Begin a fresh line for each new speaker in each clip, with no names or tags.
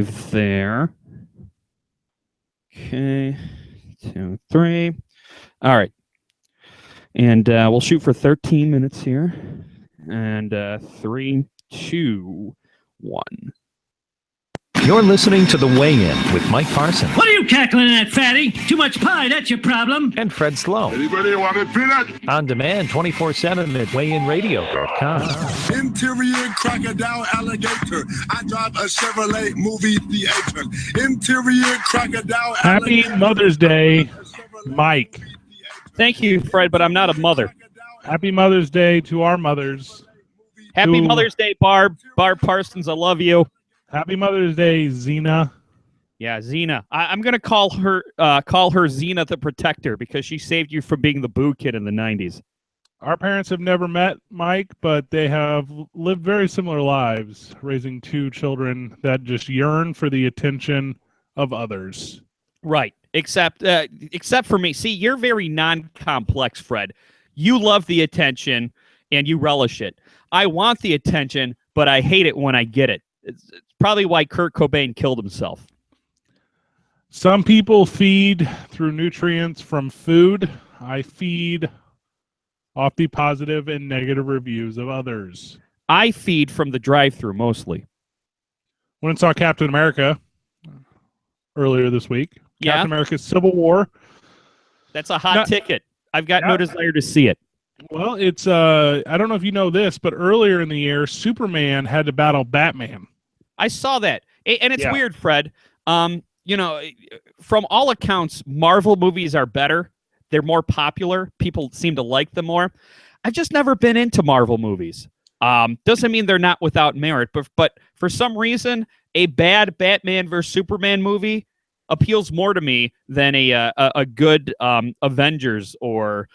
there. Okay, 2, 3. All right, and we'll shoot for 13 minutes here. And 3, 2, 1.
You're listening to The Weigh-In with Mike Parson.
What are you cackling at, fatty? Too much pie, that's your problem.
And Fred Slow.
Anybody want a peanut?
On demand 24/7 at weighinradio.com.
Interior crocodile alligator. I drive a Chevrolet movie theater. Interior crocodile alligator.
Happy Mother's Day, Mike.
Thank you, Fred, but I'm not a mother.
Happy Mother's Day to our mothers.
Happy Mother's Day, Barb. Barb Parsons, I love you.
Happy Mother's Day, Xena.
Yeah, Xena. I'm going to call her Xena the Protector because she saved you from being the boo kid in the 90s.
Our parents have never met, Mike, but they have lived very similar lives, raising 2 children that just yearn for the attention of others.
Right, except for me. See, you're very non-complex, Fred. You love the attention, and you relish it. I want the attention, but I hate it when I get it. It's probably why Kurt Cobain killed himself.
Some people feed through nutrients from food. I feed off the positive and negative reviews of others.
I feed from the drive-thru mostly.
Went and saw Captain America earlier this week.
Yeah.
Captain America Civil War.
That's a hot ticket. I've got no desire to see it.
Well, it's I don't know if you know this, but earlier in the year, Superman had to battle Batman.
I saw that. And it's weird, Fred. You know, from all accounts, Marvel movies are better. They're more popular. People seem to like them more. I've just never been into Marvel movies. Doesn't mean they're not without merit, but for some reason, a bad Batman versus Superman movie appeals more to me than a good Avengers or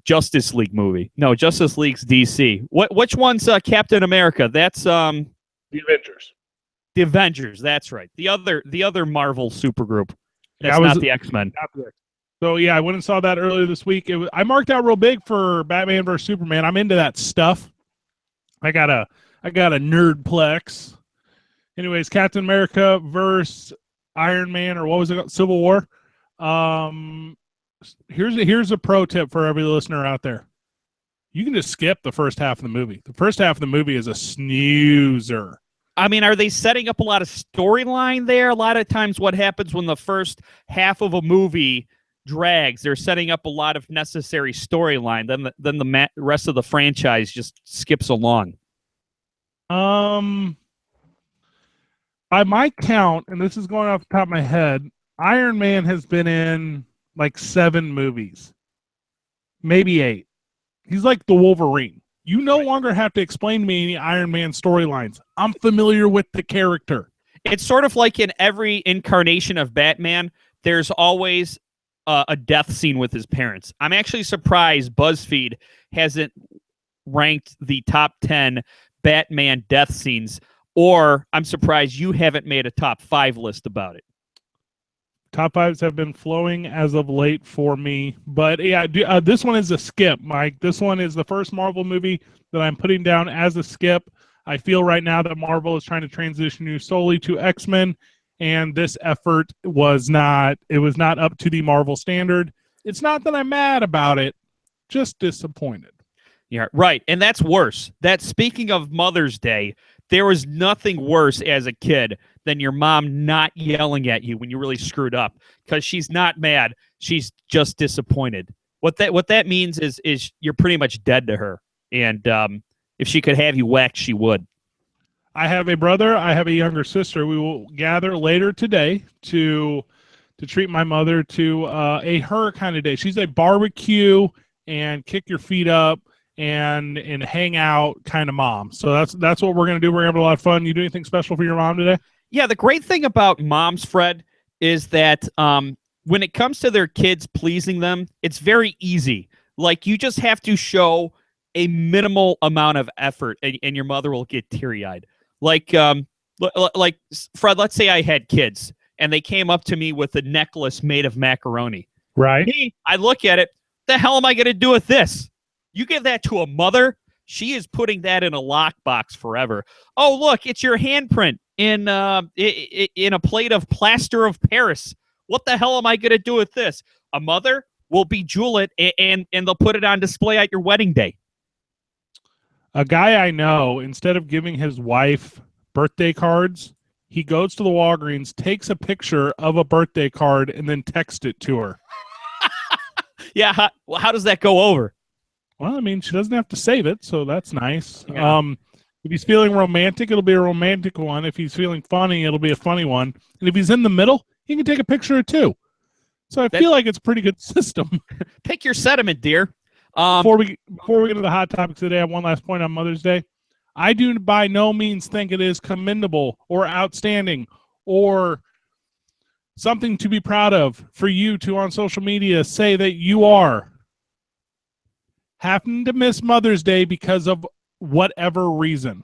Justice League movie. No, Justice League's DC. Which one's Captain America? That's
the Avengers.
The Avengers. That's right. The other Marvel supergroup. That's
was
not the X-Men.
So yeah, I went and saw that earlier this week. I marked out real big for Batman versus Superman. I'm into that stuff. I got a nerdplex. Anyways, Captain America versus Iron Man, or what was it called? Civil War. Here's a pro tip for every listener out there. You can just skip the first half of the movie. The first half of the movie is a snoozer.
I mean, are they setting up a lot of storyline there? A lot of times what happens when the first half of a movie drags, they're setting up a lot of necessary storyline. Then the rest of the franchise just skips along.
By my count, and this is going off the top of my head, Iron Man has been in like 7 movies, maybe 8. He's like the Wolverine. You no longer have to explain to me any Iron Man storylines. I'm familiar with the character.
It's sort of like in every incarnation of Batman, there's always a death scene with his parents. I'm actually surprised BuzzFeed hasn't ranked the top 10 Batman death scenes, or I'm surprised you haven't made a top 5 list about it.
Top 5s have been flowing as of late for me. But yeah, this one is a skip, Mike. This one is the first Marvel movie that I'm putting down as a skip. I feel right now that Marvel is trying to transition you solely to X-Men, and this effort was not up to the Marvel standard. It's not that I'm mad about it, just disappointed.
Yeah, right. And that's worse. Speaking of Mother's Day, there was nothing worse as a kid than your mom not yelling at you when you really screwed up, because she's not mad. She's just disappointed. What that means is you're pretty much dead to her. And if she could have you whacked, she would.
I have a brother. I have a younger sister. We will gather later today to treat my mother to a her kind of day. She's a barbecue and kick your feet up and hang out kind of mom. So that's what we're going to do. We're going to have a lot of fun. You do anything special for your mom today?
Yeah, the great thing about moms, Fred, is that when it comes to their kids pleasing them, it's very easy. Like, you just have to show a minimal amount of effort, and your mother will get teary-eyed. Like Fred, let's say I had kids, and they came up to me with a necklace made of macaroni.
Right.
Me, I look at it. The hell am I going to do with this? You give that to a mother, she is putting that in a lockbox forever. Oh, look, it's your handprint. in a plate of plaster of Paris. What the hell am I going to do with this? A mother will bejewel it, and they'll put it on display at your wedding day.
A guy I know, instead of giving his wife birthday cards, he goes to the Walgreens, takes a picture of a birthday card, and then texts it to her.
Yeah, how does that go over?
Well, I mean, she doesn't have to save it, so that's nice.
Yeah.
If he's feeling romantic, it'll be a romantic one. If he's feeling funny, it'll be a funny one. And if he's in the middle, he can take a picture or two. So I feel like it's a pretty good system.
Pick your sentiment, dear.
Before we get to the hot topics today, I have one last point on Mother's Day. I do by no means think it is commendable or outstanding or something to be proud of for you to, on social media, say that you are having to miss Mother's Day because of whatever reason.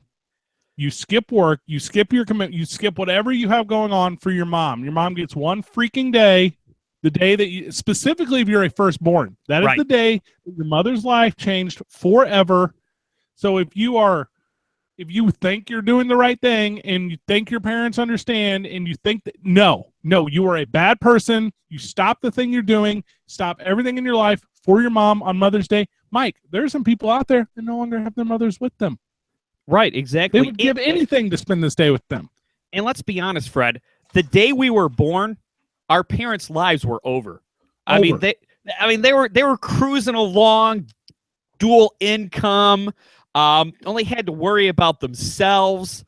You skip work, you skip your commitment, you skip whatever you have going on for your mom. Your mom gets one freaking day, the day that you, specifically if you're a firstborn, that is the day that your mother's life changed forever. So if you think you're doing the right thing and you think your parents understand and you think that no, you are a bad person. You stop the thing you're doing, stop everything in your life for your mom on Mother's Day. Mike, there are some people out there that no longer have their mothers with them.
Right, exactly.
They would give anything to spend this day with them.
And let's be honest, Fred, the day we were born, our parents' lives were over. I mean, they were cruising along, dual income, only had to worry about themselves,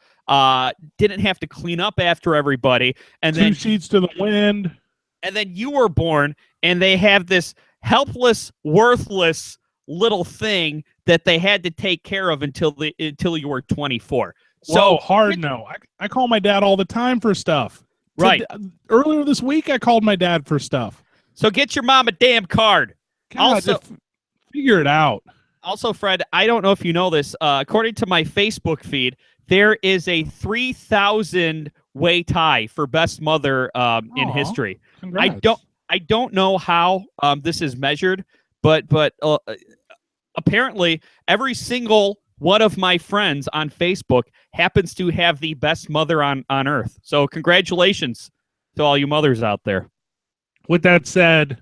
didn't have to clean up after everybody, and then
2 sheets to the wind.
And then you were born, and they have this helpless, worthless little thing that they had to take care of until you were 24. So
hard no. I call my dad all the time for stuff.
Right.
Earlier this week, I called my dad for stuff.
So get your mom a damn card.
God,
also,
figure it out.
Also, Fred, I don't know if you know this. According to my Facebook feed, there is a 3,000 way tie for best mother in history.
Congrats.
I don't know how this is measured, but apparently every single one of my friends on Facebook happens to have the best mother on earth. So congratulations to all you mothers out there.
With that said,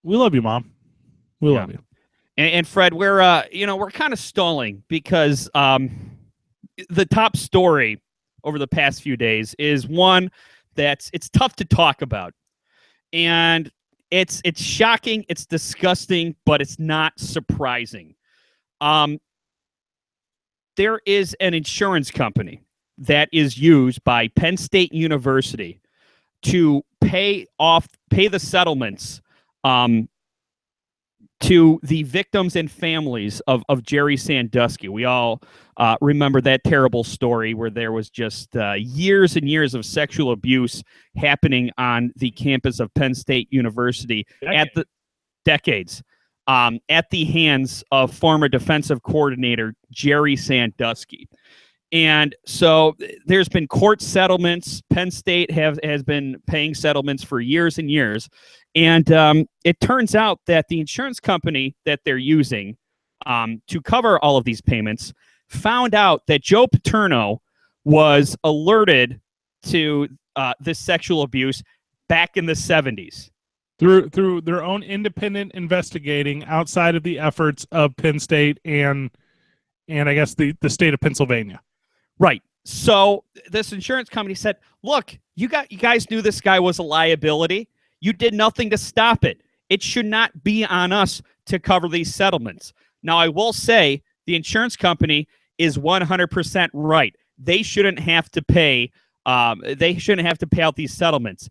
we love you, Mom. We love you.
And Fred, we're kind of stalling because the top story over the past few days is one it's tough to talk about. And it's shocking, it's disgusting, but it's not surprising. There is an insurance company that is used by Penn State University to pay the settlements to the victims and families of Jerry Sandusky. We all remember that terrible story where there was just years and years of sexual abuse happening on the campus of Penn State University at the hands of former defensive coordinator Jerry Sandusky. And so there's been court settlements. Penn State has been paying settlements for years and years. And it turns out that the insurance company that they're using to cover all of these payments found out that Joe Paterno was alerted to this sexual abuse back in the 70s.
Through their own independent investigating outside of the efforts of Penn State and I guess the state of Pennsylvania.
Right. So this insurance company said, look, you guys knew this guy was a liability. You did nothing to stop it. It should not be on us to cover these settlements. Now, I will say the insurance company is 100% right. They shouldn't have to pay. They shouldn't have to pay out these settlements.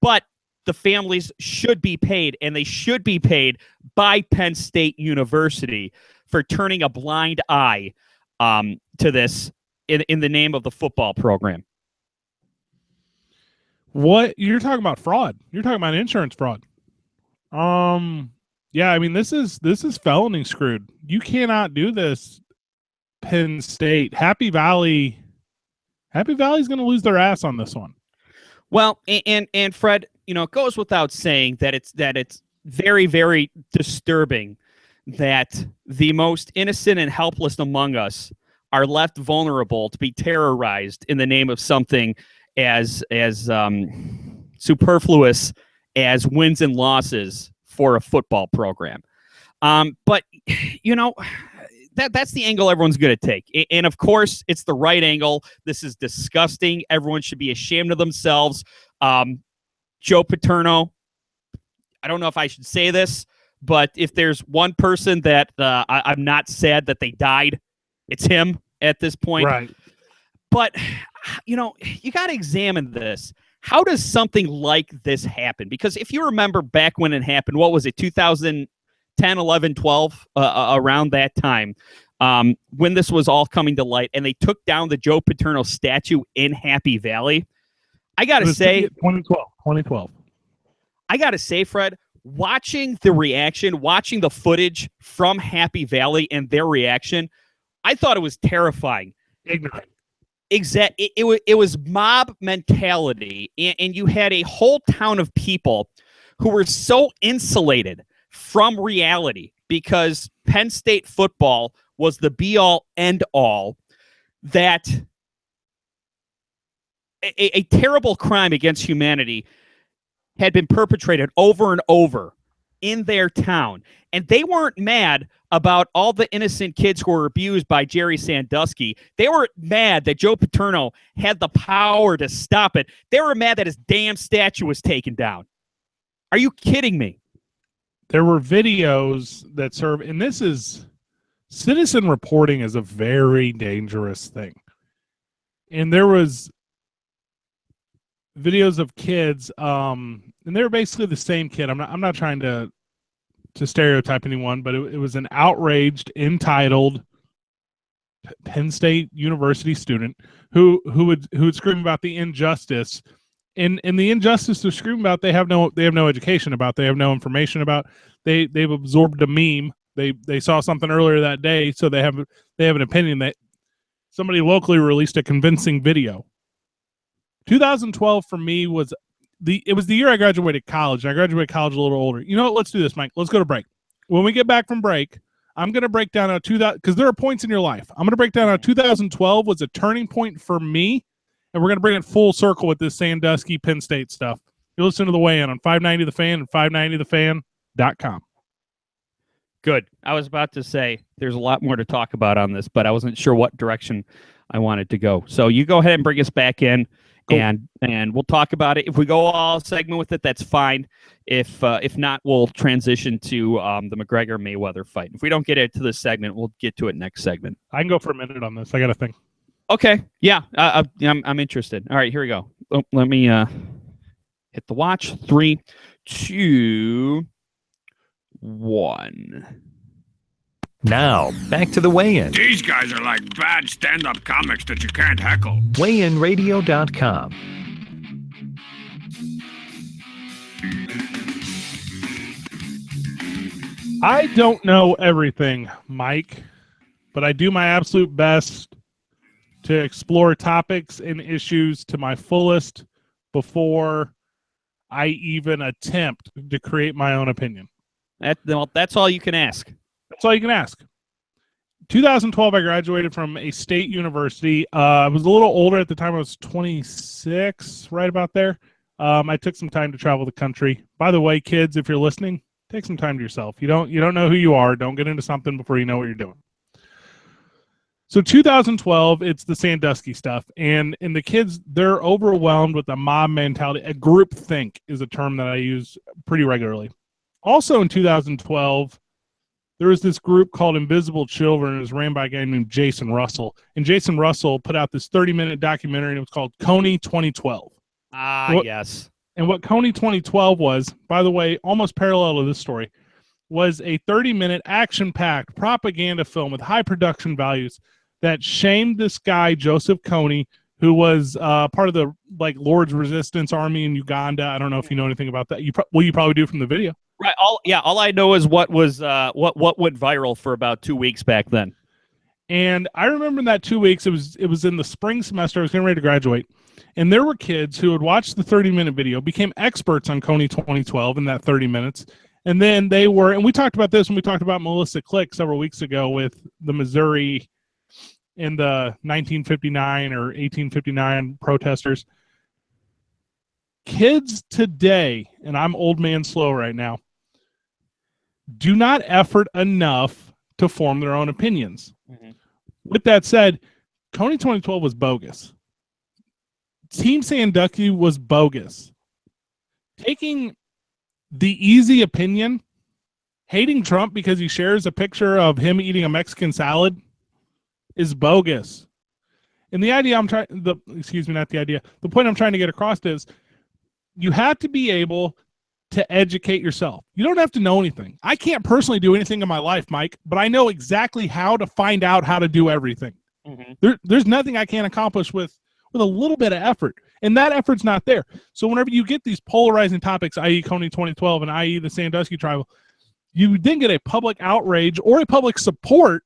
But the families should be paid, and they should be paid by Penn State University for turning a blind eye to this in the name of the football program.
What you're talking about fraud? You're talking about insurance fraud. Yeah, I mean this is felony screwed. You cannot do this, Penn State. Happy Valley's going to lose their ass on this one.
Well, and Fred, it goes without saying that it's very, very disturbing that the most innocent and helpless among us are left vulnerable to be terrorized in the name of something as superfluous as wins and losses for a football program. But that's the angle everyone's going to take. And of course, it's the right angle. This is disgusting. Everyone should be ashamed of themselves. Joe Paterno, I don't know if I should say this, but if there's one person that I'm not sad that they died, it's him at this point.
Right. But,
you got to examine this. How does something like this happen? Because if you remember back when it happened, what was it, 2010, 11, 12, around that time, when this was all coming to light, and they took down the Joe Paterno statue in Happy Valley, I got to say...
2012.
I got to say, Fred, watching the reaction, watching the footage from Happy Valley and their reaction, I thought it was terrifying.
Ignorant.
It was mob mentality, and you had a whole town of people who were so insulated from reality because Penn State football was the be-all, end-all, that a terrible crime against humanity had been perpetrated over and over in their town. And they weren't mad about all the innocent kids who were abused by Jerry Sandusky. They were mad that Joe Paterno had the power to stop it. They were mad that his damn statue was taken down. Are you kidding me?
There were videos that serve, and this is, citizen reporting is a very dangerous thing. And there was videos of kids, and they were basically the same kid. I'm not trying to stereotype anyone, but it was an outraged, entitled Penn State University student who would scream about the injustice, and the injustice they're screaming about, they have no education about, they have no information about. They've absorbed a meme. They saw something earlier that day, so they have an opinion that somebody locally released a convincing video. 2012 for me was the year I graduated college. And I graduated college a little older. You know what? Let's do this, Mike. Let's go to break. When we get back from break, I'm going to break down how 2000, because there are points in your life. I'm going to break down how 2012 was a turning point for me, and we're going to bring it full circle with this Sandusky Penn State stuff. You listen to The Weigh In on 590 The Fan and 590thefan.com.
Good. I was about to say there's a lot more to talk about on this, but I wasn't sure what direction I wanted to go. So you go ahead and bring us back in. Cool. And we'll talk about it. If we go all segment with it, that's fine. If not, we'll transition to the McGregor-Mayweather fight. If we don't get into this segment, we'll get to it next segment.
I can go for a minute on this. I got to think.
Okay. Yeah. I'm interested. All right, here we go. Let me hit the watch. 3, 2, 1.
Now, back to the weigh-in.
These guys are like bad stand-up comics that you can't heckle.
WeighInRadio.com.
I don't know everything, Mike, but I do my absolute best to explore topics and issues to my fullest before I even attempt to create my own opinion.
That's all you can ask.
That's all you can ask. 2012, I graduated from a state university. I was a little older at the time. I was 26, right about there. I took some time to travel the country. By the way, kids, if you're listening, take some time to yourself. You don't know who you are. Don't get into something before you know what you're doing. So 2012, it's the Sandusky stuff. And the kids, they're overwhelmed with the mob mentality. A group think is a term that I use pretty regularly. Also in 2012, there was this group called Invisible Children. It was ran by a guy named Jason Russell. And Jason Russell put out this 30-minute documentary, and it was called Coney 2012.
Yes.
And what Coney 2012 was, by the way, almost parallel to this story, was a 30-minute action-packed propaganda film with high production values that shamed this guy, Joseph Kony, who was part of the Lord's Resistance Army in Uganda. I don't know if you know anything about that. You probably do from the video.
Right. All I know is what went viral for about 2 weeks back then.
And I remember in that 2 weeks, it was in the spring semester. I was getting ready to graduate. And there were kids who would watch the 30-minute video, became experts on Coney 2012 in that 30 minutes. And then they were, and we talked about this when we talked about Melissa Click several weeks ago with the Missouri in the 1959 or 1859 protesters. Kids today, and I'm old man slow right now, do not effort enough to form their own opinions. Mm-hmm. With that said, Coney 2012 was bogus. Team Sandusky was bogus. Taking the easy opinion, hating Trump because he shares a picture of him eating a Mexican salad, is bogus. And the idea the point I'm trying to get across is you have to be able to educate yourself. You don't have to know anything. I can't personally do anything in my life, Mike, but I know exactly how to find out how to do everything. Mm-hmm. There's nothing I can't accomplish with a little bit of effort, and that effort's not there. So whenever you get these polarizing topics, i.e. Coney 2012 and i.e. the Sandusky trial, you then get a public outrage or a public support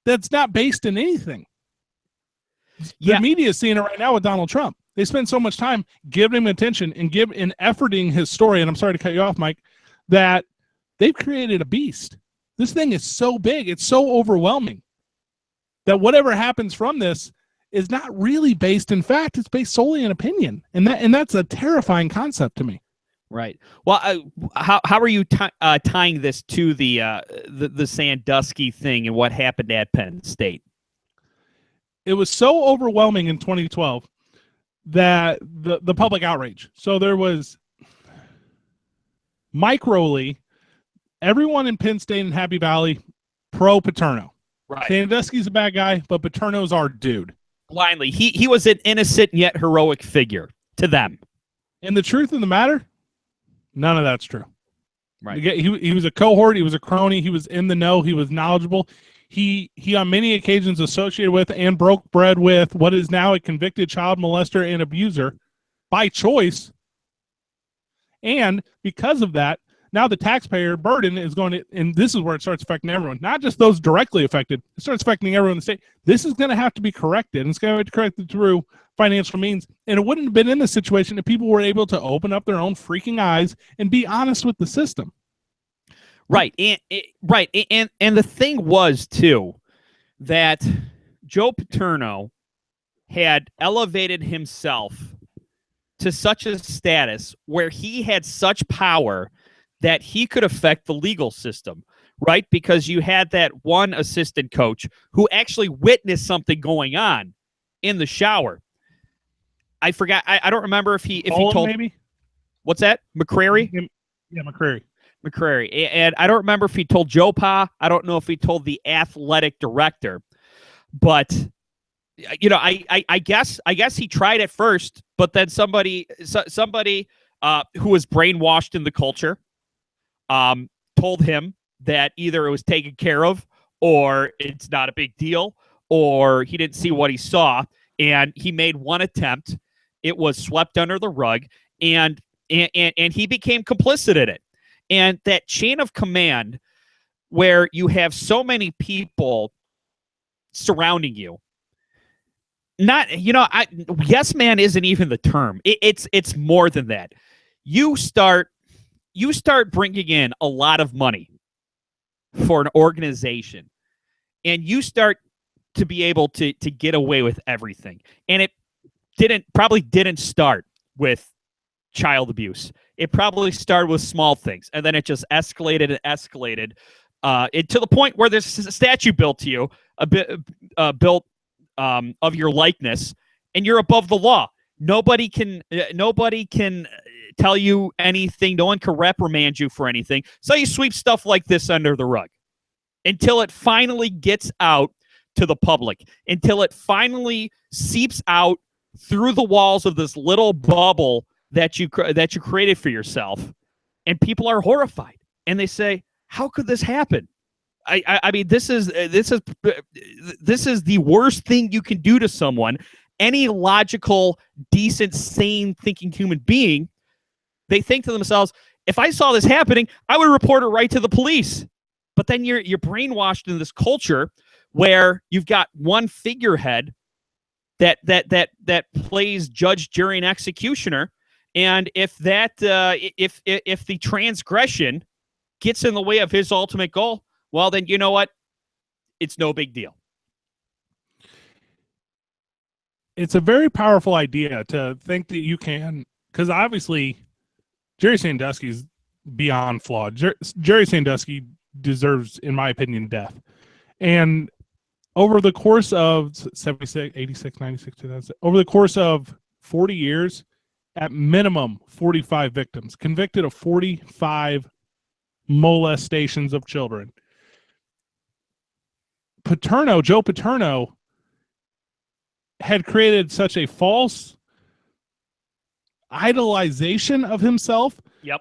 that's not based in anything. The media is seeing it right now with Donald Trump. They spend so much time giving him attention and efforting his story, and I'm sorry to cut you off, Mike, that they've created a beast. This thing is so big, it's so overwhelming, that whatever happens from this is not really based in fact. It's based solely in opinion, and that's a terrifying concept to me.
Right. Well, how are you tying this to the Sandusky thing and what happened at Penn State?
It was so overwhelming in 2012 that the public outrage. So there was microly everyone in Penn State and Happy Valley pro Paterno.
Right.
Sandusky's a bad guy, but Paterno's our dude.
Blindly. He was an innocent yet heroic figure to them.
And the truth of the matter, none of that's true.
Right.
He was a cohort. He was a crony. He was in the know. He was knowledgeable. He on many occasions associated with and broke bread with what is now a convicted child molester and abuser by choice. And because of that, now the taxpayer burden is going to, and this is where it starts affecting everyone, not just those directly affected. It starts affecting everyone in the state. This is going to have to be corrected, and it's going to have to be corrected through financial means. And it wouldn't have been in this situation if people were able to open up their own freaking eyes and be honest with the system.
Right. And the thing was, too, that Joe Paterno had elevated himself to such a status where he had such power that he could affect the legal system, right? Because you had that one assistant coach who actually witnessed something going on in the shower. I forgot. I don't remember if he told.
Maybe?
What's that? McCrary?
Yeah, McCrary.
And I don't remember if he told Joe Pa. I don't know if he told the athletic director. But, you know, I guess he tried at first, but then somebody who was brainwashed in the culture told him that either it was taken care of or it's not a big deal or he didn't see what he saw. And he made one attempt. It was swept under the rug, and he became complicit in it. And that chain of command where you have so many people surrounding you, yes man isn't even the term. It's more than that. You start bringing in a lot of money for an organization, and you start to be able to get away with everything. And it probably didn't start with child abuse. It probably started with small things, and then it just escalated and escalated to the point where there's a statue built to you, built of your likeness, and you're above the law. Nobody can tell you anything. No one can reprimand you for anything. So you sweep stuff like this under the rug until it finally gets out to the public, until it finally seeps out through the walls of this little bubble that you created for yourself, and people are horrified, and they say, "How could this happen?" I mean, this is the worst thing you can do to someone. Any logical, decent, sane thinking human being, they think to themselves, "If I saw this happening, I would report it right to the police." But then you're brainwashed in this culture where you've got one figurehead that plays judge, jury, and executioner. And if if the transgression gets in the way of his ultimate goal, well, then you know what? It's no big deal.
it's a very powerful idea to think that you can, because obviously Jerry Sandusky's beyond flawed. Jerry Sandusky deserves, in my opinion, death. And over the course of 76, 86, 96, 2000, over the course of 40 years, at minimum 45 victims, convicted of 45 molestations of children. Joe Paterno, had created such a false idolization of himself.
Yep.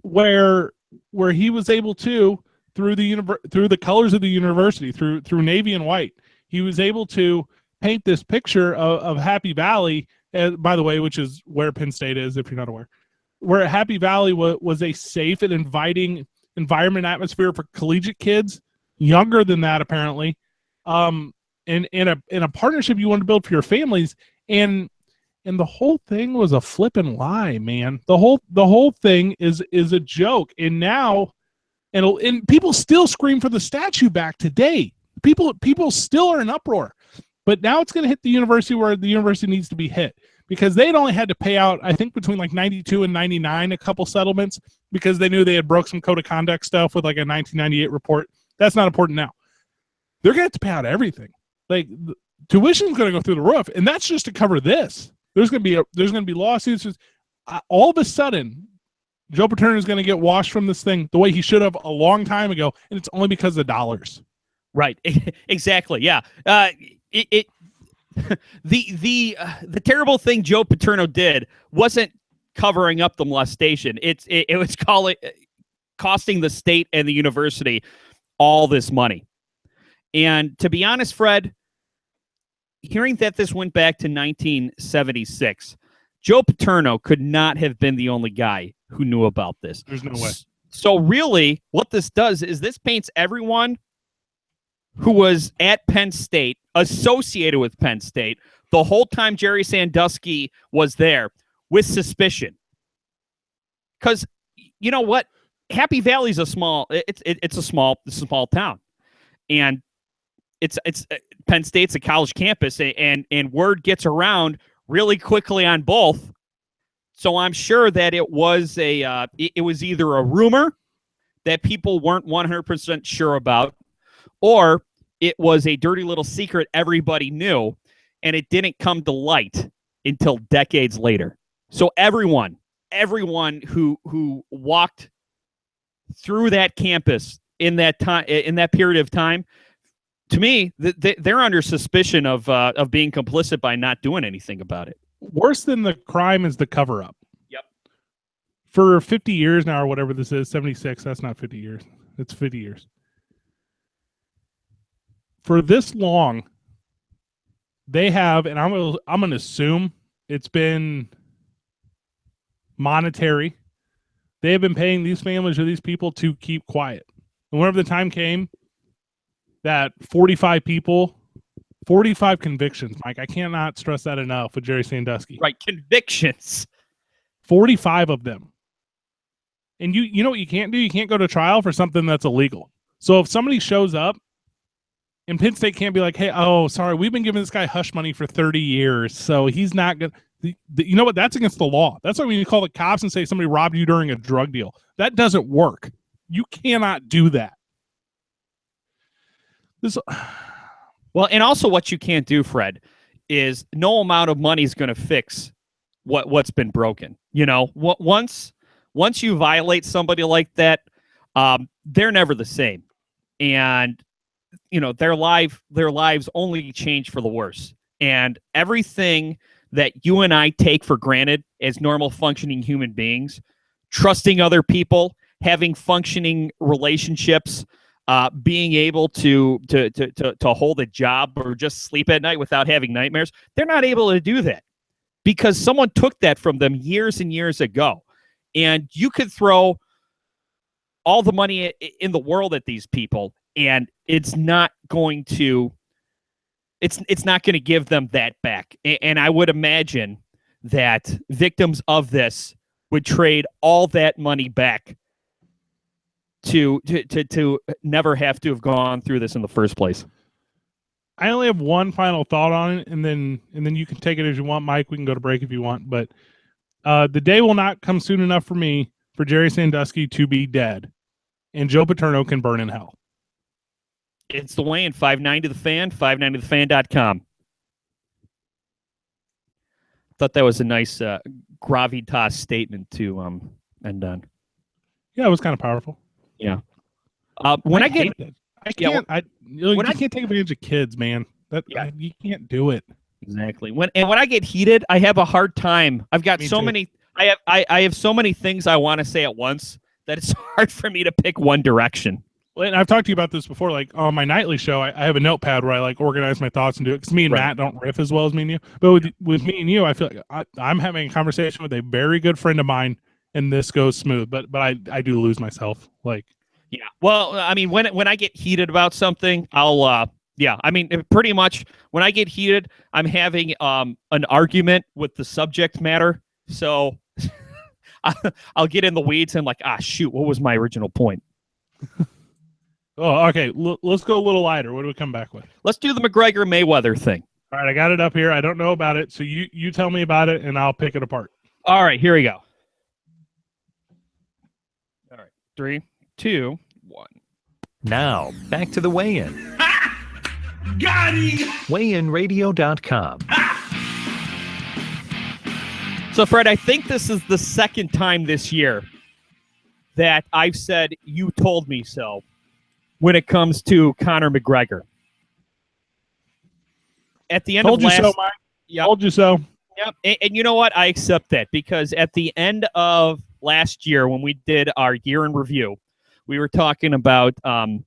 Where he was able to, through the colors of the university, through navy and white, he was able to paint this picture of Happy Valley, by the way, which is where Penn State is, if you're not aware, where Happy Valley was a safe and inviting environment atmosphere for collegiate kids, younger than that apparently, in a partnership you want to build for your families, and the whole thing was a flippin' lie, man. The whole thing is a joke, and now, and people still scream for the statue back today. People still are in uproar, but now it's going to hit the university where the university needs to be hit, because they'd only had to pay out, I think, between like 92 and 99, a couple settlements, because they knew they had broke some code of conduct stuff with like a 1998 report. That's not important now. They're going to have to pay out everything. Like, tuition's going to go through the roof, and that's just to cover this. There's going to be lawsuits. All of a sudden, Joe Paterno is going to get washed from this thing the way he should have a long time ago, and it's only because of dollars.
Right. Exactly. Yeah. The terrible thing Joe Paterno did wasn't covering up the molestation. It was costing the state and the university all this money. And to be honest, Fred, hearing that this went back to 1976, Joe Paterno could not have been the only guy who knew about this.
There's no way.
So really, what this does is this paints everyone who was at Penn State, associated with Penn State, the whole time Jerry Sandusky was there, with suspicion. Because you know what? Happy Valley's a small town, and it's Penn State's a college campus, and word gets around really quickly on both. So I'm sure that it was it was either a rumor that people weren't 100% sure about, or it was a dirty little secret everybody knew, and it didn't come to light until decades later. So everyone who walked through that campus in that time, in that period of time, to me, they're under suspicion of being complicit by not doing anything about it.
Worse than the crime is the cover-up.
Yep.
For 50 years now, or whatever this is, 76, that's not 50 years. It's 50 years. For this long, they have, and I'm going to assume it's been monetary. They have been paying these families or these people to keep quiet. And whenever the time came that 45 people, 45 convictions, Mike, I cannot stress that enough with Jerry Sandusky.
Right, convictions.
45 of them. And you know what you can't do? You can't go to trial for something that's illegal. So if somebody shows up, and Penn State can't be like, hey, oh, sorry, we've been giving this guy hush money for 30 years, so he's not going to. You know what? That's against the law. That's why when you call the cops and say somebody robbed you during a drug deal. That doesn't work. You cannot do that.
Well, and also what you can't do, Fred, is no amount of money is going to fix what's been broken. You know, once you violate somebody like that, they're never the same. And you know, their lives only change for the worse. And everything that you and I take for granted as normal functioning human beings, trusting other people, having functioning relationships, being able to hold a job or just sleep at night without having nightmares, they're not able to do that because someone took that from them years and years ago. And you could throw all the money in the world at these people, and it's not going to give them that back. And I would imagine that victims of this would trade all that money back to never have to have gone through this in the first place.
I only have one final thought on it, and then you can take it as you want, Mike. We can go to break if you want, but the day will not come soon enough for me for Jerry Sandusky to be dead, and Joe Paterno can burn in hell.
It's the Wayne, 590 The Fan, 590thefan.com. Thought that was a nice gravitas statement to end on.
Yeah, it was kind of powerful.
Yeah. When I get
that. I can't. You can't take advantage of kids, man. You can't do it.
Exactly. When I get heated, I have a hard time. I've got many. I have so many things I want to say at once that it's hard for me to pick one direction.
Well, and I've talked to you about this before. Like on my nightly show, I have a notepad where I like organize my thoughts and do it. Because me and Matt don't riff as well as me and you. But with me and you, I feel like I'm having a conversation with a very good friend of mine, and this goes smooth. But I do lose myself. Like.
Yeah. Well, I mean, when I get heated about something, I'll I mean, pretty much when I get heated, I'm having an argument with the subject matter. So I'll get in the weeds and like, shoot, what was my original point?
Oh, okay. Let's go a little lighter. What do we come back with?
Let's do the McGregor Mayweather thing.
All right, I got it up here. I don't know about it, so you tell me about it, and I'll pick it apart.
All right, here we go. All right, 3, 2, 1.
Now, back to the weigh-in.
Got him!
Weighинradio.com.
So, Fred, I think this is the second time this year that I've said, you told me so, when it comes to Conor McGregor. At the end
told
of last...
you so, Mike.
Yep.
Told you so.
Yep. And you know what? I accept that, because at the end of last year, when we did our year in review, we were talking about the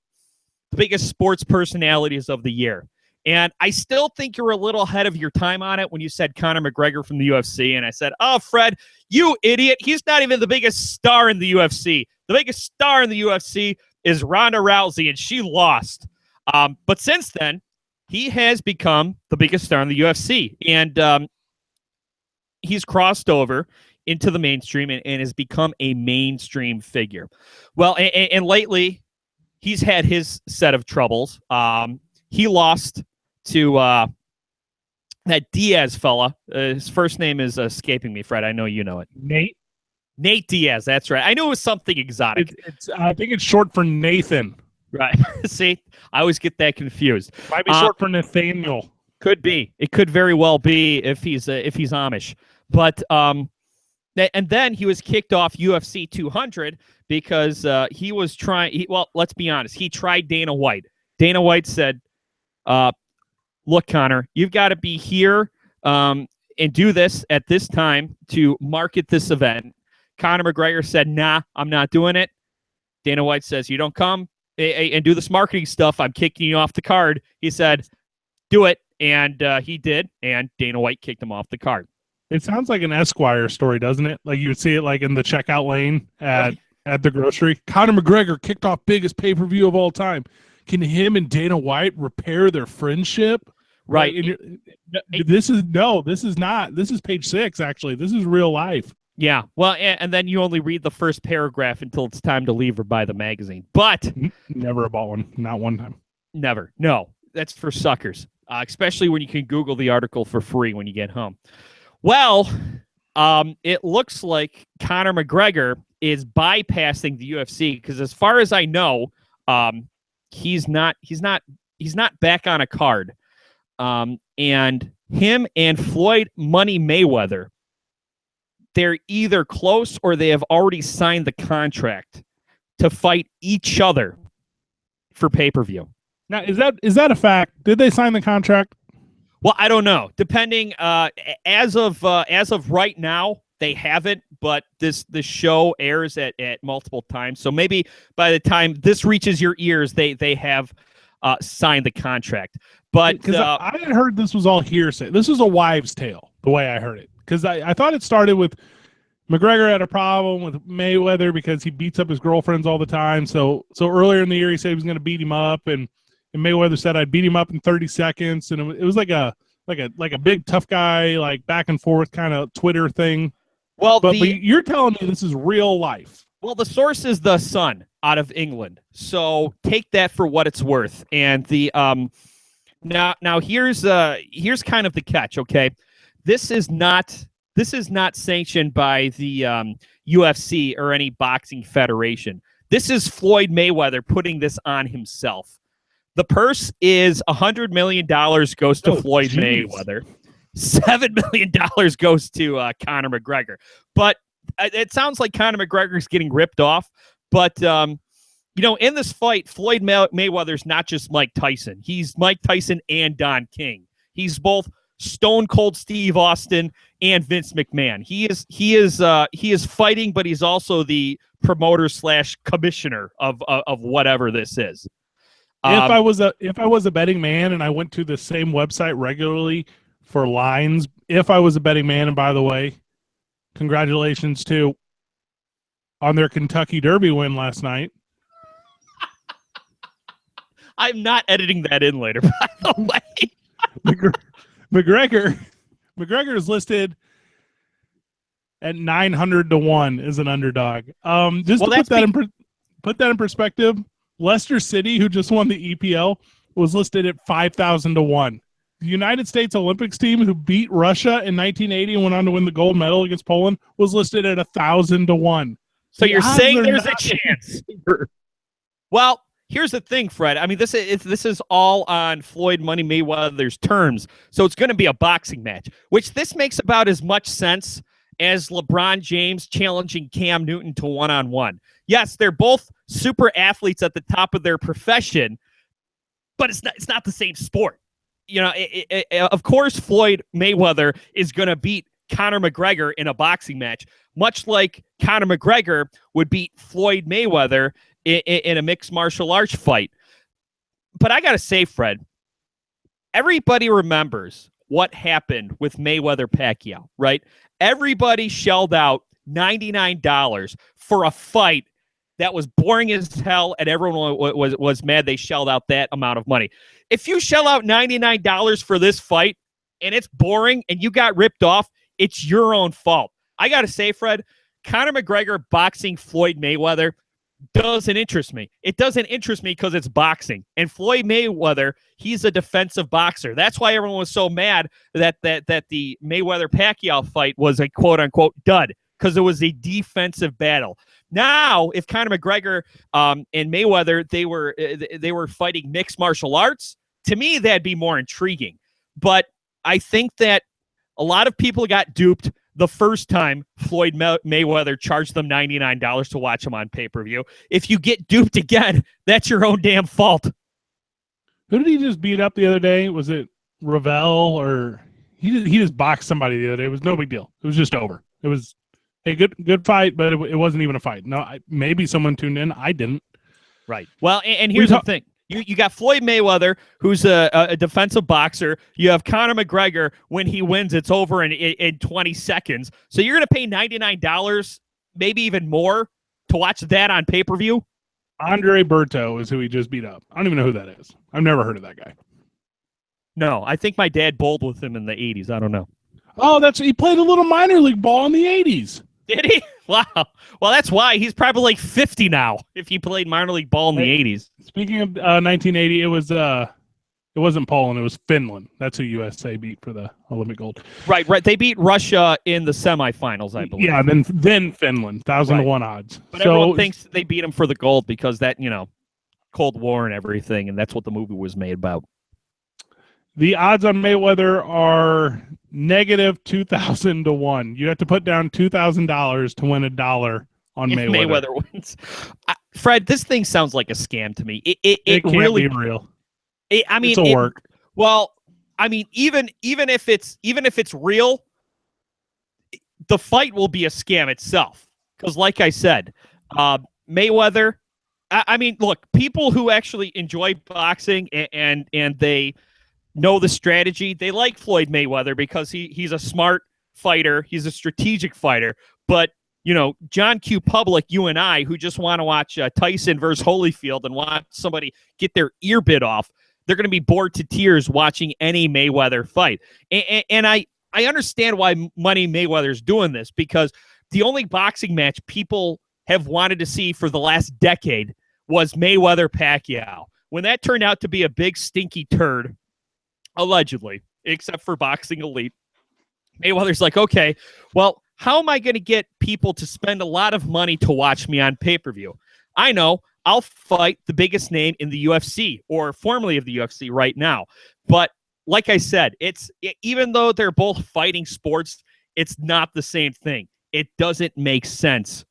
biggest sports personalities of the year. And I still think you're a little ahead of your time on it when you said Conor McGregor from the UFC. And I said, oh, Fred, you idiot. He's not even the biggest star in the UFC. The biggest star in the UFC is Ronda Rousey, and she lost. But since then, he has become the biggest star in the UFC. And he's crossed over into the mainstream and has become a mainstream figure. Well, and lately, he's had his set of troubles. He lost to that Diaz fella. His first name is escaping me, Fred. I know you know it. Nate Diaz, that's right. I knew it was something exotic.
I think it's short for Nathan.
Right. See, I always get that confused.
Might be short for Nathaniel.
Could be. It could very well be if he's Amish. But and then he was kicked off UFC 200 because he was trying. Well, let's be honest. He tried Dana White. Dana White said, "Look, Conor, you've got to be here and do this at this time to market this event." Conor McGregor said, "Nah, I'm not doing it." Dana White says, "You don't come and do this marketing stuff, I'm kicking you off the card." He said, "Do it," and he did, and Dana White kicked him off the card.
It sounds like an Esquire story, doesn't it? Like you would see it like in the checkout lane at the grocery. Conor McGregor kicked off biggest pay-per-view of all time. Can him and Dana White repair their friendship?
Right.
This is not. This is page 6, actually. This is real life.
Yeah. Well, and then you only read the first paragraph until it's time to leave or buy the magazine. But
never bought one. Not one time.
Never. No, that's for suckers, especially when you can Google the article for free when you get home. Well, it looks like Conor McGregor is bypassing the UFC because, as far as I know, he's not back on a card. And him and Floyd Money Mayweather, they're either close or they have already signed the contract to fight each other for pay-per-view.
Now, is that a fact? Did they sign the contract?
Well, I don't know. Depending, as of right now, they haven't. But this show airs at multiple times, so maybe by the time this reaches your ears, they have signed the contract. But
because I had heard this was all hearsay. This was a wives' tale, the way I heard it. Because I thought it started with McGregor had a problem with Mayweather because he beats up his girlfriends all the time. So earlier in the year, he said he was going to beat him up, and Mayweather said, "I'd beat him up in 30 seconds." And it was like a big tough guy, like back and forth kind of Twitter thing.
Well,
but you're telling me this is real life.
Well, the source is The Sun out of England, so take that for what it's worth. And the Now here's kind of the catch. Okay, this is not sanctioned by the UFC or any boxing federation. This is Floyd Mayweather putting this on himself. The purse is $100 million goes to Floyd Mayweather. $7 million goes to Conor McGregor. But it sounds like Conor McGregor's getting ripped off. But, in this fight, Floyd Mayweather's not just Mike Tyson. He's Mike Tyson and Don King. He's both Stone Cold Steve Austin and Vince McMahon. He is fighting, but he's also the promoter / commissioner of whatever this is.
If I was a betting man and I went to the same website regularly for lines, if I was a betting man, and by the way, congratulations to on their Kentucky Derby win last night.
I'm not editing that in later, by the way.
McGregor is listed at 900 to 1 as an underdog. Just to put that in perspective, Leicester City, who just won the EPL, was listed at 5,000 to 1. The United States Olympics team, who beat Russia in 1980 and went on to win the gold medal against Poland, was listed at 1,000 to 1.
So you're saying there's a chance? Well, here's the thing, Fred. I mean, this is all on Floyd Money Mayweather's terms, so it's going to be a boxing match, which this makes about as much sense as LeBron James challenging Cam Newton to one-on-one. Yes, they're both super athletes at the top of their profession, but it's not the same sport. Of course, Floyd Mayweather is going to beat Conor McGregor in a boxing match, much like Conor McGregor would beat Floyd Mayweather in a mixed martial arts fight. But I got to say, Fred, everybody remembers what happened with Mayweather-Pacquiao, right? Everybody shelled out $99 for a fight that was boring as hell, and everyone was mad they shelled out that amount of money. If you shell out $99 for this fight and it's boring and you got ripped off, it's your own fault. I got to say, Fred, Conor McGregor boxing Floyd Mayweather doesn't interest me. It doesn't interest me because it's boxing. And Floyd Mayweather, he's a defensive boxer. That's why everyone was so mad that the Mayweather-Pacquiao fight was a quote-unquote dud, because it was a defensive battle. Now, if Conor McGregor and Mayweather, they were fighting mixed martial arts, to me, that'd be more intriguing. But I think that a lot of people got duped the first time Floyd Mayweather charged them $99 to watch him on pay-per-view. If you get duped again, that's your own damn fault.
Who did he just beat up the other day? Was it Ravel, or he just boxed somebody the other day? It was no big deal. It was just over. It was a good fight, but it wasn't even a fight. No, maybe someone tuned in. I didn't.
Right. Well, and here's the thing. You got Floyd Mayweather, who's a defensive boxer. You have Conor McGregor. When he wins, it's over in 20 seconds. So you're going to pay $99, maybe even more, to watch that on pay-per-view?
Andre Berto is who he just beat up. I don't even know who that is. I've never heard of that guy.
No, I think my dad bowled with him in the 80s. I don't know.
Oh, he played a little minor league ball in the 80s.
Did he? Wow. Well, that's why he's probably like 50 now if he played minor league ball in the 80s.
Speaking of 1980, it wasn't Poland, it was Finland. That's who USA beat for the Olympic gold.
Right. They beat Russia in the semifinals, I believe.
Yeah, then Finland, 1,000 to 1 odds.
But everyone thinks they beat them for the gold because that, Cold War and everything, and that's what the movie was made about.
The odds on Mayweather are negative 2,000 to 1. You have to put down $2,000 to win $1 on
if
Mayweather.
Mayweather wins. Fred, this thing sounds like a scam to me. It
can't
really
be real.
It's
a work.
Well, I mean, even if it's real, the fight will be a scam itself. Because, like I said, Mayweather. I mean, look, people who actually enjoy boxing and they know the strategy. They like Floyd Mayweather because he's a smart fighter. He's a strategic fighter. But, John Q. Public, you and I, who just want to watch Tyson versus Holyfield and watch somebody get their ear bit off, they're going to be bored to tears watching any Mayweather fight. And I understand why Money Mayweather's doing this, because the only boxing match people have wanted to see for the last decade was Mayweather-Pacquiao. When that turned out to be a big stinky turd, allegedly, except for Boxing Elite. Mayweather's like, okay, well, how am I going to get people to spend a lot of money to watch me on pay-per-view? I know, I'll fight the biggest name in the UFC, or formerly of the UFC right now. But like I said, even though they're both fighting sports, it's not the same thing. It doesn't make sense.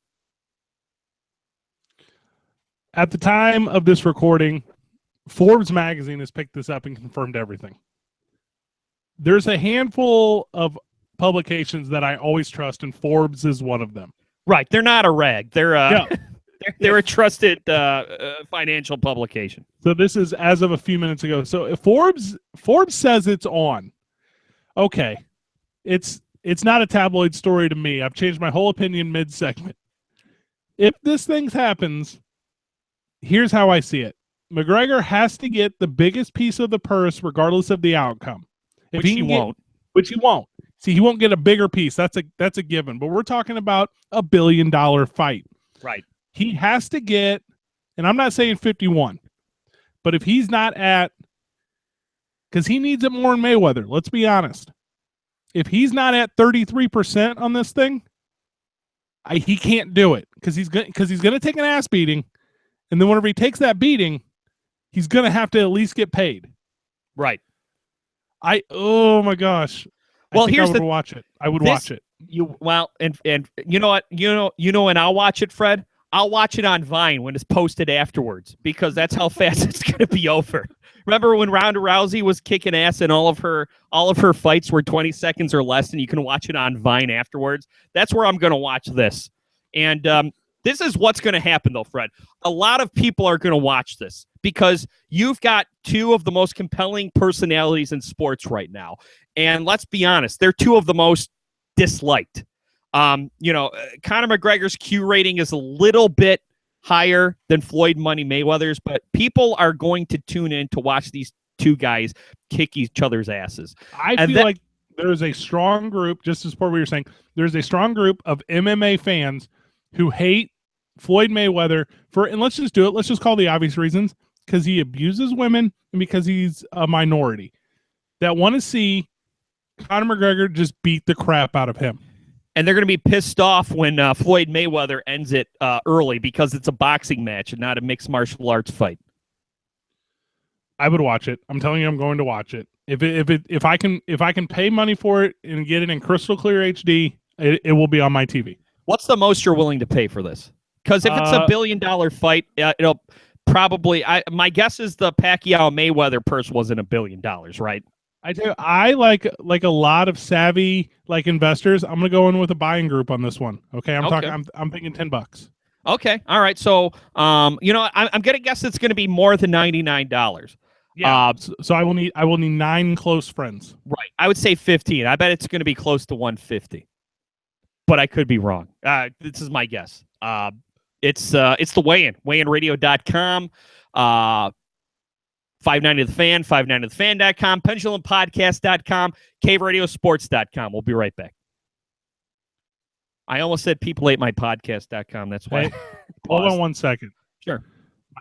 At the time of this recording, Forbes magazine has picked this up and confirmed everything. There's a handful of publications that I always trust, and Forbes is one of them.
Right. They're not a rag. They're they're a trusted financial publication.
So this is as of a few minutes ago. So if Forbes says it's on. Okay. It's not a tabloid story to me. I've changed my whole opinion mid-segment. If this thing happens, here's how I see it. McGregor has to get the biggest piece of the purse regardless of the outcome.
Which he won't.
Which he won't. See, he won't get a bigger piece. That's a given. But we're talking about a $1 billion fight.
Right.
He has to get, and I'm not saying 51, but if he's not at, because he needs it more in Mayweather, let's be honest. If he's not at 33% on this thing, he can't do it because he's going to take an ass beating, and then whenever he takes that beating, he's going to have to at least get paid.
Right.
Oh my gosh.
Well, here's
I would watch it. I would watch it.
And you know what? You know when I'll watch it, Fred? I'll watch it on Vine when it's posted afterwards because that's how fast it's going to be over. Remember when Ronda Rousey was kicking ass and all of her fights were 20 seconds or less, and you can watch it on Vine afterwards? That's where I'm going to watch this. And this is what's going to happen, though, Fred. A lot of people are going to watch this because you've got two of the most compelling personalities in sports right now. And let's be honest, they're two of the most disliked. Conor McGregor's Q rating is a little bit higher than Floyd Money Mayweather's, but people are going to tune in to watch these two guys kick each other's asses.
I feel like there's a strong group, just as part of what you're saying, there's a strong group of MMA fans who hate Floyd Mayweather and let's just do it. Let's just call the obvious reasons, because he abuses women and because he's a minority, that want to see Conor McGregor just beat the crap out of him.
And they're going to be pissed off when Floyd Mayweather ends it early because it's a boxing match and not a mixed martial arts fight.
I would watch it. I'm telling you, I'm going to watch it. If I can pay money for it and get it in crystal clear HD, it will be on my TV.
What's the most you're willing to pay for this? Because if it's $1 billion fight, it'll probably. My guess is the Pacquiao Mayweather purse wasn't $1 billion, right?
I like a lot of savvy investors. I'm gonna go in with a buying group on this one. Okay, I'm thinking $10.
Okay, all right. So I'm gonna guess it's gonna be more than $99.
Yeah. So I will need 9 close friends.
Right. I would say 15. I bet it's gonna be close to 150. But I could be wrong. This is my guess. It's the weigh-in. WeighInRadio.com. 590 The Fan, 590thefan.com, PendulumPodcast.com, CaveRadioSports.com. We'll be right back. I almost said people ate my podcast.com. That's why.
Hey, hold on 1 second.
Sure.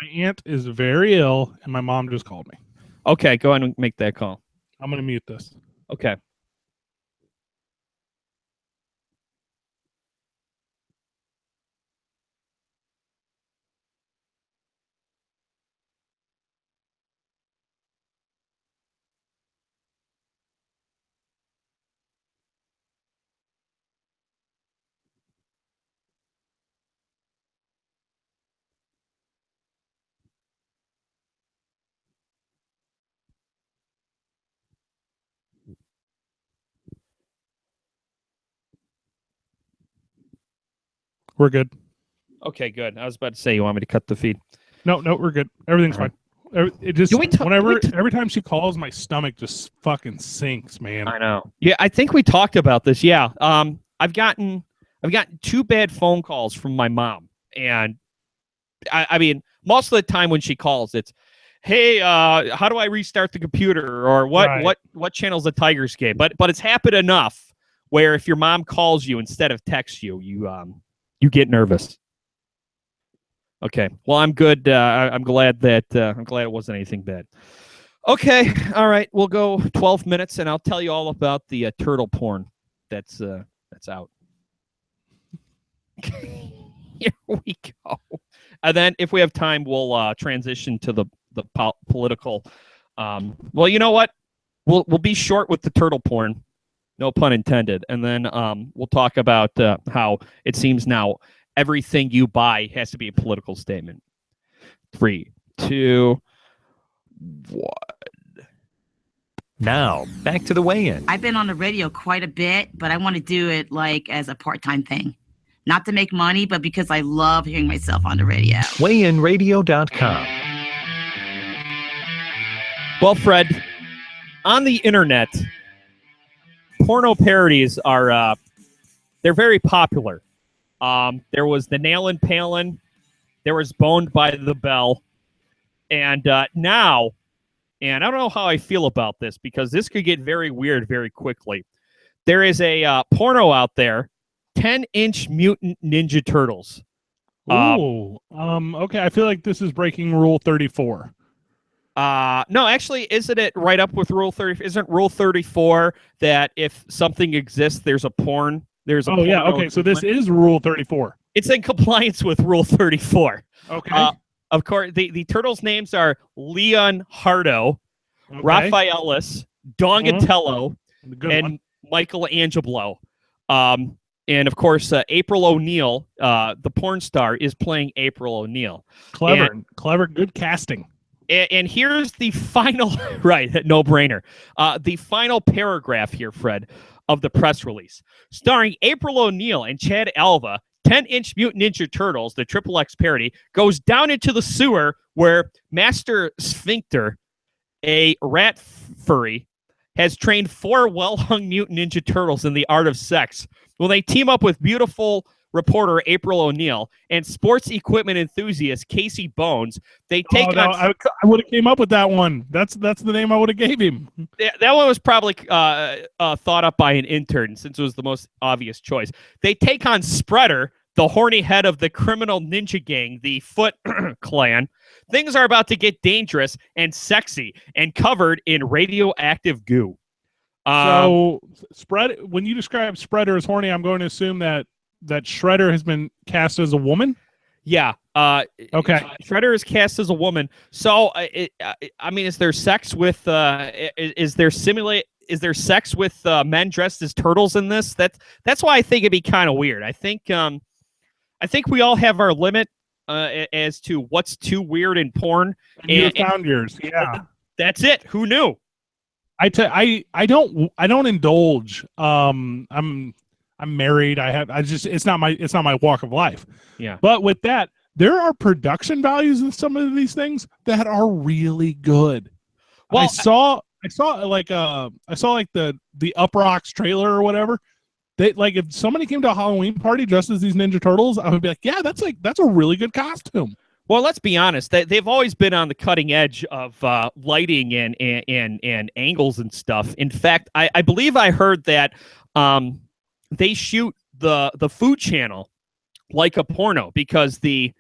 My aunt is very ill, and my mom just called me.
Okay, go ahead and make that call.
I'm going to mute this.
Okay.
We're good.
Okay, good. I was about to say, you want me to cut the feed?
No, we're good. Everything's fine. It just every time she calls, my stomach just fucking sinks, man.
I know. Yeah, I think we talked about this. Yeah. I've gotten 2 bad phone calls from my mom, and I mean, most of the time when she calls, it's, "Hey, how do I restart the computer?" or what channel's the Tigers game? But it's happened enough where if your mom calls you instead of texts you, you get nervous. Okay. Well, I'm good. I'm glad it wasn't anything bad. Okay, all right. We'll go 12 minutes, and I'll tell you all about the turtle porn that's out. Here we go. And then, if we have time, we'll transition to the political. Well, you know what? We'll be short with the turtle porn, no pun intended. And then we'll talk about how it seems now everything you buy has to be a political statement. 3, 2, 1.
Now, back to the weigh-in.
I've been on the radio quite a bit, but I want to do it like as a part-time thing. Not to make money, but because I love hearing myself on the radio.
WeighInRadio.com.
Well, Fred, on the internet, porno parodies are they're very popular. There was the Nailin' Palin, there was Boned by the Bell, and now, and I don't know how I feel about this because this could get very weird very quickly. There is a porno out there, 10-inch Mutant Ninja Turtles.
Okay. I feel like this is breaking Rule 34.
No, actually, isn't it right up with Rule 30? Isn't Rule 34 that if something exists, there's a porn? There's a
Oh, yeah. Okay. So this is Rule 34.
It's in compliance with Rule 34.
Okay.
Of course, the turtles' names are Leon Hardo,
Okay.
Raphaelis, Donatello,
Good
and
one.
Michelangelo. And of course, April O'Neil, the porn star, is playing April O'Neil.
Clever. Good casting.
And here's the final, right, no-brainer. The final paragraph here, Fred, of the press release. Starring April O'Neil and Chad Alva, 10-inch Mutant Ninja Turtles, the Triple X parody, goes down into the sewer where Master Sphincter, a rat furry, has trained 4 well-hung Mutant Ninja Turtles in the art of sex. When they team up with beautiful reporter April O'Neil and sports equipment enthusiast Casey Bones, they take on...
I would have came up with that one. That's the name I would have gave him.
That one was probably thought up by an intern since it was the most obvious choice. They take on Spreader, the horny head of the criminal ninja gang, the Foot Clan. Things are about to get dangerous and sexy and covered in radioactive goo.
So, when you describe Spreader as horny, I'm going to assume that Shredder has been cast as a woman?
Yeah.
Okay.
Shredder is cast as a woman. So, I mean, is there sex with is there sex with men dressed as turtles in this? That's why I think it'd be kind of weird. I think we all have our limit as to what's too weird in porn.
And you found yours. Yeah.
That's it. Who knew?
I don't indulge. I'm married. It's not my walk of life.
Yeah.
But with that, there are production values in some of these things that are really good. Well, I saw like the Up Rocks trailer or whatever. They, like, if somebody came to a Halloween party dressed as these Ninja Turtles, I would be like, yeah, that's a really good costume.
Well, let's be honest. They've always been on the cutting edge of lighting and angles and stuff. In fact, I believe I heard that they shoot the Food Channel like a porno because the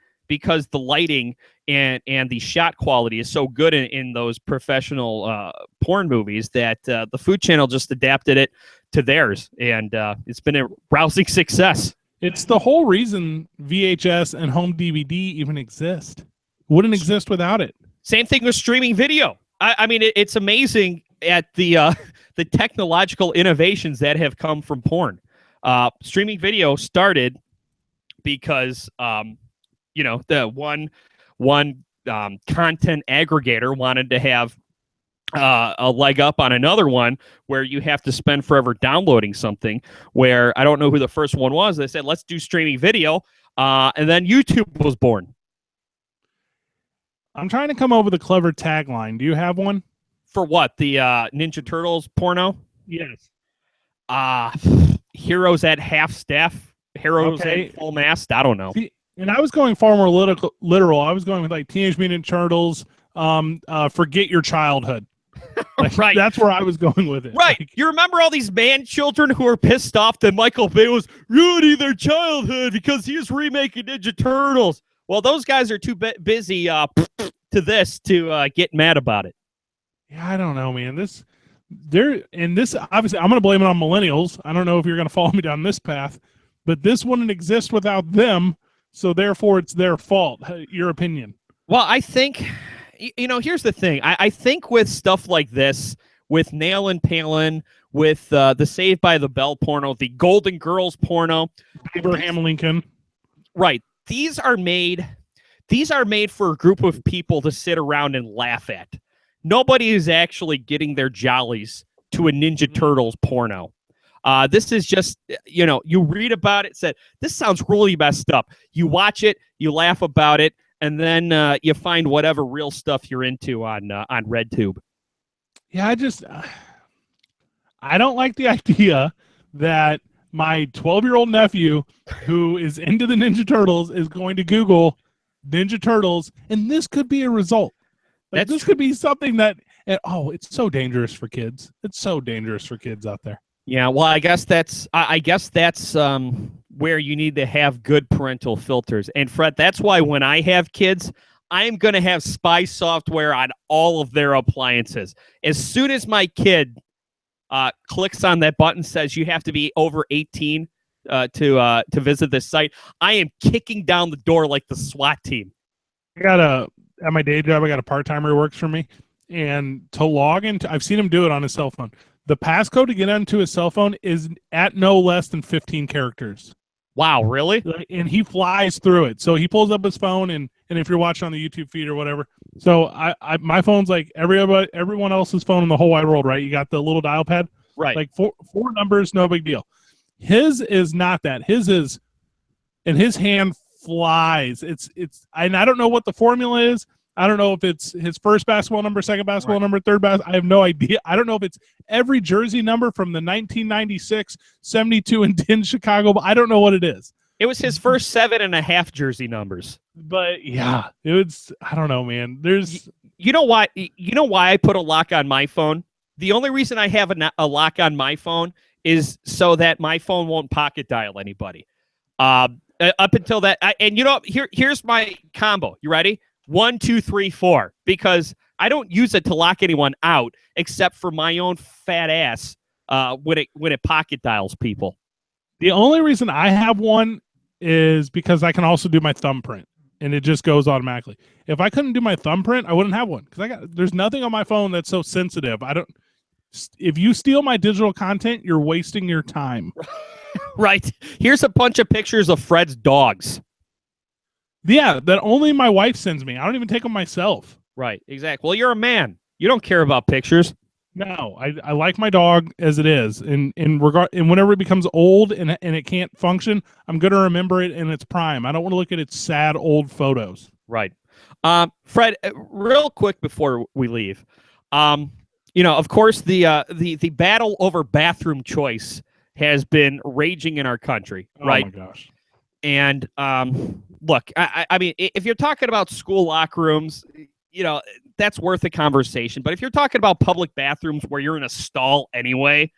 lighting and the shot quality is so good in those professional porn movies that the Food Channel just adapted it to theirs, and it's been a rousing success.
It's the whole reason VHS and home DVD even exist. Wouldn't exist without it.
Same thing with streaming video. I mean, it's amazing at the technological innovations that have come from porn. Streaming video started because the one content aggregator wanted to have a leg up on another one where you have to spend forever downloading something, where I don't know who the first one was. They said, let's do streaming video. And then YouTube was born.
I'm trying to come up with a clever tagline. Do you have one?
For what? The Ninja Turtles porno?
Yes.
Heroes at half staff? Heroes at full mast? I don't know.
See, and I was going far more literal. I was going with like Teenage Mutant Turtles, Forget Your Childhood. Like,
right.
That's where I was going with it.
Right. You remember all these man children who were pissed off that Michael Bay was ruining their childhood because he was remaking Ninja Turtles? Well, those guys are too busy to get mad about it.
Yeah, I don't know, man. This obviously I'm going to blame it on millennials. I don't know if you're going to follow me down this path, but this wouldn't exist without them, so therefore it's their fault. Your opinion?
Well, I think, here's the thing. I think with stuff like this, with Nail and Palin, with the Saved by the Bell porno, the Golden Girls porno,
Abraham Lincoln,
right? These are made for a group of people to sit around and laugh at. Nobody is actually getting their jollies to a Ninja Turtles porno. This is just, you read about it, said, this sounds really messed up. You watch it, you laugh about it, and then you find whatever real stuff you're into on RedTube.
Yeah, I don't like the idea that my 12-year-old nephew who is into the Ninja Turtles is going to Google Ninja Turtles, and this could be a result. This could be something that, it's so dangerous for kids. It's so dangerous for kids out there.
Yeah, well, I guess that's where you need to have good parental filters. And Fred, that's why when I have kids, I am going to have spy software on all of their appliances. As soon as my kid clicks on that button, says you have to be over 18 to visit this site, I am kicking down the door like the SWAT team.
At my day job, I got a part-timer who works for me, and to log into, I've seen him do it on his cell phone. The passcode to get onto his cell phone is at no less than 15 characters.
Wow, really?
And he flies through it. So he pulls up his phone, and if you're watching on the YouTube feed or whatever, so my phone's like everyone else's phone in the whole wide world, right? You got the little dial pad,
right?
Like four numbers, no big deal. His is not that. His is, and his hand flies. And I don't know what the formula is. I don't know if it's his first basketball number, second basketball number, third basketball. I have no idea. I don't know if it's every jersey number from the 1996, 72, and 10 Chicago. But I don't know what it is.
It was his first 7.5 jersey numbers.
But yeah, I don't know, man.
You know why I put a lock on my phone? The only reason I have a lock on my phone is so that my phone won't pocket dial anybody. Up until that, here's my combo. You ready? 1, 2, 3, 4. Because I don't use it to lock anyone out, except for my own fat ass when it pocket dials people.
The only reason I have one is because I can also do my thumbprint, and it just goes automatically. If I couldn't do my thumbprint, I wouldn't have one because there's nothing on my phone that's so sensitive. If you steal my digital content, you're wasting your time.
Right. Here's a bunch of pictures of Fred's dogs.
Yeah, that only my wife sends me. I don't even take them myself.
Right, exactly. Well, you're a man. You don't care about pictures.
No, I like my dog as it is. And whenever it becomes old and it can't function, I'm going to remember it in its prime. I don't want to look at its sad old photos.
Right. Fred, real quick before we leave, of course, the battle over bathroom choice has been raging in our country, right?
Oh, my gosh.
And look, I mean, if you're talking about school locker rooms, that's worth a conversation. But if you're talking about public bathrooms where you're in a stall anyway,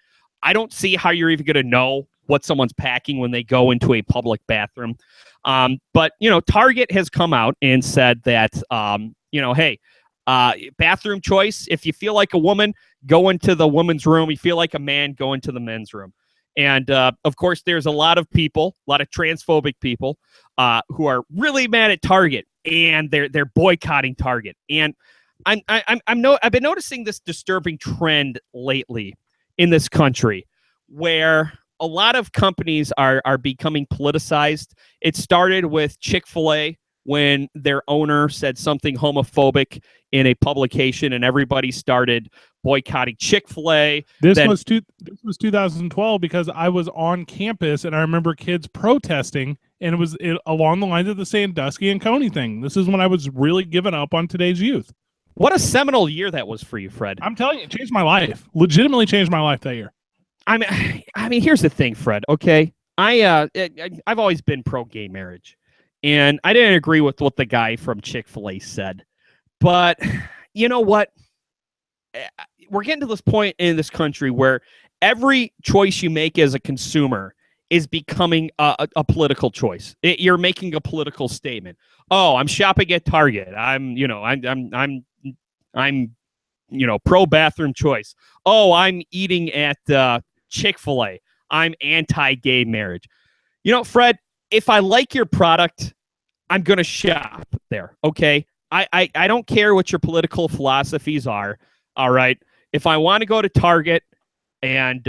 I don't see how you're even going to know what someone's packing when they go into a public bathroom. But Target has come out and said that, hey, bathroom choice. If you feel like a woman, go into the woman's room. You feel like a man, go into the men's room. And, of course, there's a lot of transphobic people who are really mad at Target, and they're boycotting Target. And I've been noticing this disturbing trend lately in this country where a lot of companies are becoming politicized. It started with Chick-fil-A when their owner said something homophobic in a publication, and everybody started boycotting Chick-fil-A.
This was 2012 because I was on campus, and I remember kids protesting, and it was along the lines of the Sandusky and Coney thing. This is when I was really giving up on today's youth.
What a seminal year that was for you, Fred.
I'm telling you, it changed my life. Legitimately changed my life that year.
I mean, here's the thing, Fred. Okay, I've always been pro-gay marriage. And I didn't agree with what the guy from Chick-fil-A said. But you know what? We're getting to this point in this country where every choice you make as a consumer is becoming a political choice. You're making a political statement. Oh, I'm shopping at Target. I'm pro bathroom choice. Oh, I'm eating at Chick-fil-A. I'm anti-gay marriage. Fred, if I like your product, I'm going to shop there, okay? I don't care what your political philosophies are, all right? If I want to go to Target and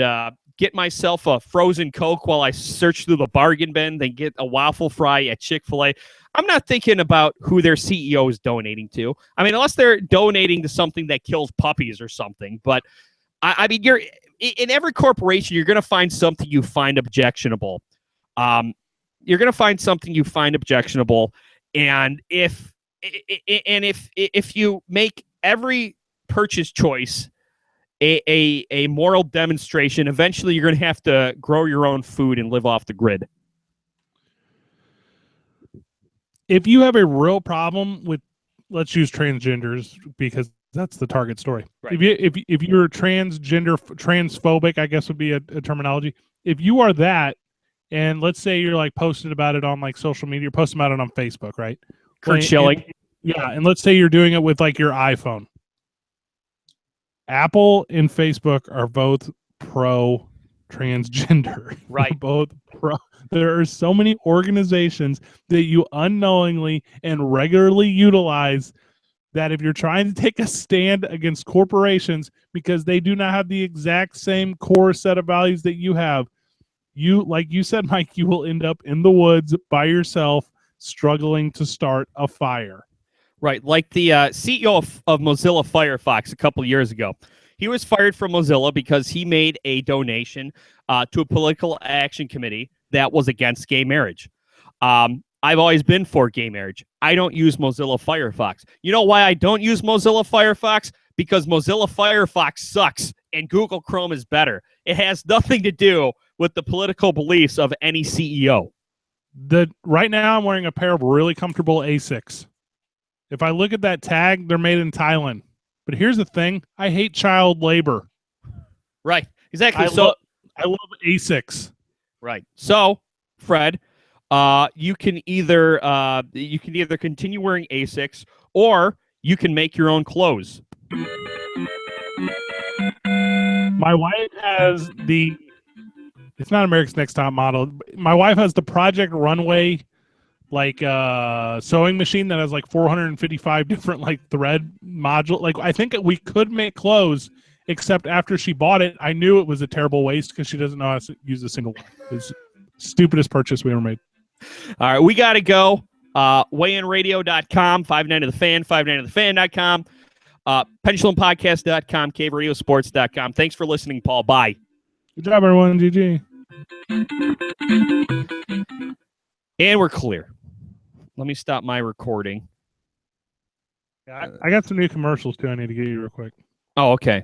get myself a frozen Coke while I search through the bargain bin, then get a waffle fry at Chick-fil-A, I'm not thinking about who their CEO is donating to. I mean, unless they're donating to something that kills puppies or something. But, I mean, you're in every corporation, you're going to find something you find objectionable. You're going to find something you find objectionable. And if you make every purchase choice a moral demonstration, eventually you're going to have to grow your own food and live off the grid.
If you have a real problem with, let's use transgenders because that's the target story.
Right.
If you're transphobic, I guess would be a terminology. If you are that, and let's say you're like posting about it on like social media, you're posting about it on Facebook, right?
Kurt Schilling.
Yeah, and let's say you're doing it with like your iPhone. Apple and Facebook are both pro transgender.
Right.
Both pro. There are so many organizations that you unknowingly and regularly utilize that if you're trying to take a stand against corporations because they do not have the exact same core set of values that you have, like you said, Mike, you will end up in the woods by yourself struggling to start a fire.
Right, like the CEO of Mozilla Firefox a couple of years ago. He was fired from Mozilla because he made a donation to a political action committee that was against gay marriage. I've always been for gay marriage. I don't use Mozilla Firefox. You know why I don't use Mozilla Firefox? Because Mozilla Firefox sucks and Google Chrome is better. It has nothing to do with the political beliefs of any CEO.
Right now I'm wearing a pair of really comfortable Asics. If I look at that tag, they're made in Thailand. But here's the thing. I hate child labor.
Right. Exactly.
I love Asics.
Right. So, Fred, you can either continue wearing Asics or you can make your own clothes.
My wife has it's not America's Next Top Model. My wife has the Project Runway sewing machine that has like 455 different like thread module. Like I think we could make clothes, except after she bought it, I knew it was a terrible waste because she doesn't know how to use a single one. It's the stupidest purchase we ever made.
All right, we got to go. Weightinradio.com, 59 of the fan, 59ofthefan.com, pendulumpodcast.com, caveradiosports.com. Thanks for listening, Paul. Bye.
Good job, everyone. GG.
And we're clear. Let me stop my recording.
I got some new commercials, too. I need to get you real quick.
Oh, okay.